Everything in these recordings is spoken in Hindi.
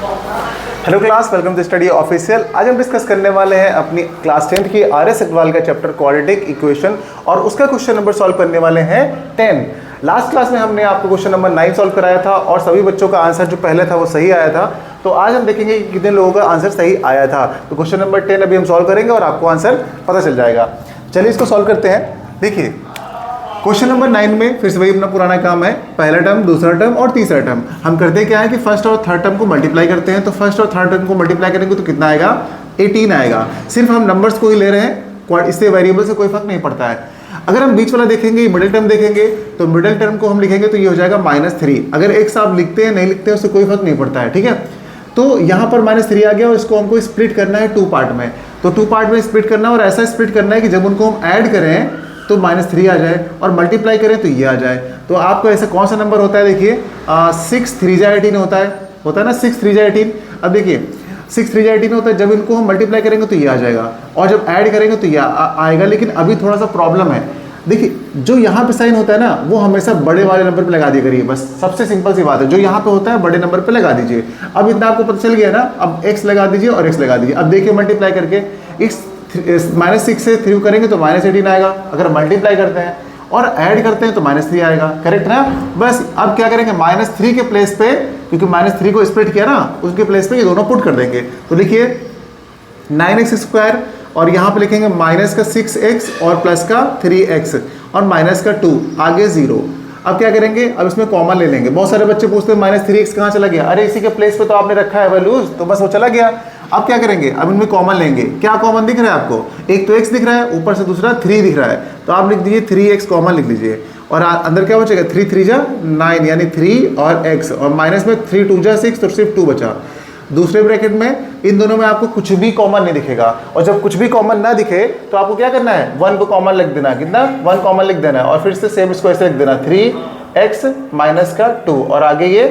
Hello class, welcome to study official. आज हम डिस्कस करने वाले हैं अपनी क्लास 10th की आर.एस. अग्रवाल का चैप्टर क्वाड्रेटिक इक्वेशन और उसका क्वेश्चन नंबर सॉल्व करने वाले हैं 10। लास्ट क्लास में हमने आपको क्वेश्चन नंबर 9 सॉल्व कराया था और सभी बच्चों का आंसर जो पहले था वो सही आया था। तो आज हम देखेंगे कि कितने लोगों का आंसर सही आया था। तो क्वेश्चन नंबर 10 अभी हम सॉल्व करेंगे और आपको आंसर पता चल जाएगा। चलिए इसको सॉल्व करते हैं। देखिए क्वेश्चन नंबर 9 में फिर से वही अपना पुराना काम है, पहला टर्म, दूसरा टर्म और तीसरा टर्म। हम करते क्या है कि फर्स्ट और थर्ड टर्म को मल्टीप्लाई करते हैं। तो फर्स्ट और थर्ड टर्म को मल्टीप्लाई करेंगे तो कितना आएगा? 18 आएगा। सिर्फ हम नंबर्स को ही ले रहे हैं, इससे वेरिएबल से कोई फर्क नहीं पड़ता है। अगर हम बीच वाला देखेंगे, मिडिल टर्म देखेंगे, तो मिडिल टर्म को हम लिखेंगे तो ये हो जाएगा -3। अगर एक्स आप लिखते हैं नहीं लिखते हैं उससे कोई फर्क नहीं पड़ता है, ठीक है। तो यहाँ पर -3 आ गया और इसको हमको स्प्लिट करना है 2 पार्ट में। तो 2 पार्ट में स्प्लिट करना है और ऐसा स्प्लिट करना है कि जब उनको हम ऐड करें तो -3 आ जाए और मल्टीप्लाई करें तो ये आ जाए। तो आपको ऐसा कौन सा नंबर होता है? देखिए 6 3 जा 18 होता है ना, 6 3 जा 18। अब देखिए 6 3 जा 18 होता है, जब इनको हम मल्टीप्लाई करेंगे तो ये आ जाएगा और जब ऐड करेंगे तो ये आएगा। लेकिन अभी थोड़ा सा प्रॉब्लम है। देखिए जो यहाँ पे साइन होता है ना वो हमेशा बड़े वाले नंबर पे लगा दिया करिए, बस सबसे सिंपल सी बात है। जो यहाँ पे होता है बड़े नंबर पे लगा दीजिए। अब इतना आपको पता चल गया ना, अब x लगा दीजिए और x लगा दीजिए। अब देखिए मल्टीप्लाई करके -6 से 3 करेंगे तो -18 आएगा। अगर मल्टीप्लाई करते हैं और ऐड करते हैं तो -3 आएगा, करेक्ट ना। बस अब क्या करेंगे, -3 के प्लेस पे, क्योंकि -3 को स्प्लिट किया ना, उसके प्लेस पे ये दोनों पुट कर देंगे। तो लिखिए 9x² और यहाँ पे लिखेंगे -6x और प्लस का 3x और -2 आगे 0। अब क्या करेंगे, अब इसमें कॉमन ले लेंगे। बहुत सारे बच्चे पूछते हैं -3x कहाँ चला गया? अरे इसी के प्लेस पे तो आपने रखा है वैल्यूज, तो बस वो चला गया। अब क्या करेंगे, अब इनमें कॉमन लेंगे। क्या कॉमन दिख रहा है आपको? एक तो x दिख रहा है, ऊपर से दूसरा 3 दिख रहा है, तो आप लिख दीजिए 3x कॉमन लिख लीजिए। और अंदर क्या बचेगा? 3 3 जा 9 यानी 3 और x और माइनस में 3 2 जा 6 तो सिर्फ 2 बचा। दूसरे ब्रैकेट में इन दोनों में आपको कुछ भी कॉमन नहीं दिखेगा और जब कुछ भी कॉमन ना दिखे तो आपको क्या करना है, 1 को कॉमन लिख देना। कितना? 1 कॉमन लिख देना है और फिर से सेम इसको ऐसे लिख देना 3x माइनस का 2 और आगे ये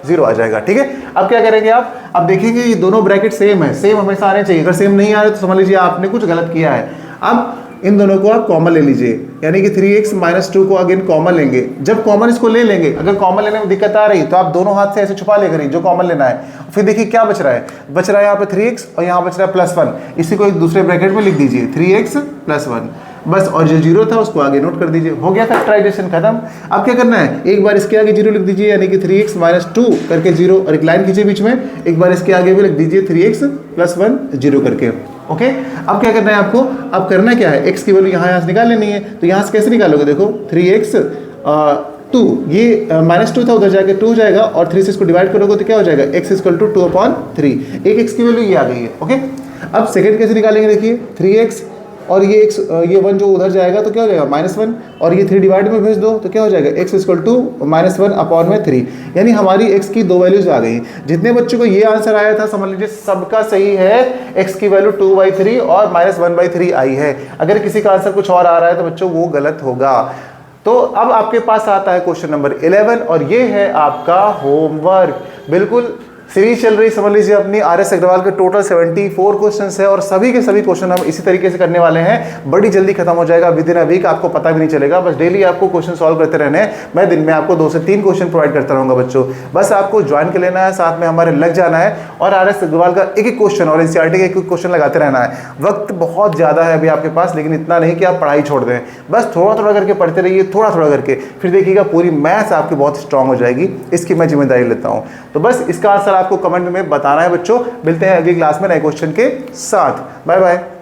0 आ जाएगा, ठीक है। अब क्या करेंगे आप, अब देखेंगे ये दोनों ब्रैकेट सेम है, सेम हमेशा आने चाहिए। अगर सेम नहीं आ रहे तो समझ लीजिए आपने कुछ गलत किया है। अब इन दोनों को आप कॉमन ले लीजिए, यानी कि 3x माइनस 2 को अगेन कॉमन लेंगे। जब कॉमन इसको ले लेंगे, अगर कॉमन लेने में दिक्कत आ रही तो आप दोनों हाथ से ऐसे छुपा ले करिए जो कॉमन लेना है। फिर देखिए क्या बच रहा है, बच रहा है यहाँ पे 3x और यहाँ बच रहा है +1। इसी को एक दूसरे ब्रैकेट में लिख दीजिए 3x + 1 बस, और जो 0 था उसको आगे नोट कर दीजिए। हो गया फैक्टराइजेशन खत्म। अब क्या करना है, एक बार इसके आगे 0 लिख दीजिए, यानी कि 3x माइनस 2 करके 0 और एक लाइन खींचिए बीच में। एक बार इसके आगे भी लिख दीजिए 3x + 1 0 करके। ओके, अब क्या करना है आपको, अब करना क्या है, x की वैल्यू यहाँ से निकाल लेनी है। तो यहाँ से कैसे निकालोगे? देखो 3x 2, ये -2 था, उधर जाके 2 हो जाएगा और 3 से इसको डिवाइड करोगे तो क्या हो जाएगा, x = 2/3। एक x की वैल्यू ये आ गई है। ओके, अब सेकंड कैसे निकालेंगे? देखिए 3x और ये x, ये 1 जो उधर जाएगा तो क्या हो जाएगा -1 और ये 3 डिवाइड में भेज दो तो क्या हो जाएगा, x = -1/3। यानी हमारी x की 2 वैल्यूज आ गई। जितने बच्चों को ये आंसर आया था समझ लीजिए सबका सही है, x की वैल्यू 2/3 और -1/3 आई है। अगर किसी का आंसर कुछ और आ रहा है तो बच्चों वो गलत होगा। तो अब आपके पास आता है क्वेश्चन नंबर 11 और ये है आपका होमवर्क। बिल्कुल सीरीज चल रही समझ लीजिए अपनी आर.एस. अग्रवाल के टोटल 74 क्वेश्चंस है और सभी के सभी क्वेश्चन हम इसी तरीके से करने वाले हैं। बड़ी जल्दी खत्म हो जाएगा, विद इन अ वीक, आपको पता भी नहीं चलेगा। बस डेली आपको क्वेश्चन सॉल्व करते रहने हैं। मैं दिन में आपको 2 से 3 क्वेश्चन प्रोवाइड करता रहूंगा बच्चों। बस आपको ज्वाइन कर लेना है, साथ में हमारे लग जाना है और आर.एस. अग्रवाल का एक क्वेश्चन और एनसीईआरटी का एक क्वेश्चन लगाते रहना है। वक्त बहुत ज़्यादा है अभी आपके पास, लेकिन इतना नहीं कि आप पढ़ाई छोड़ दें। बस थोड़ा थोड़ा करके पढ़ते रहिए, थोड़ा थोड़ा करके, फिर देखिएगा पूरी मैथ्स आपकी बहुत स्ट्रांग हो जाएगी। इसकी मैं जिम्मेदारी लेता हूँ। तो बस इसका आंसर आपको कमेंट में बताना है बच्चों। मिलते हैं अगली क्लास में नए क्वेश्चन के साथ। Bye bye.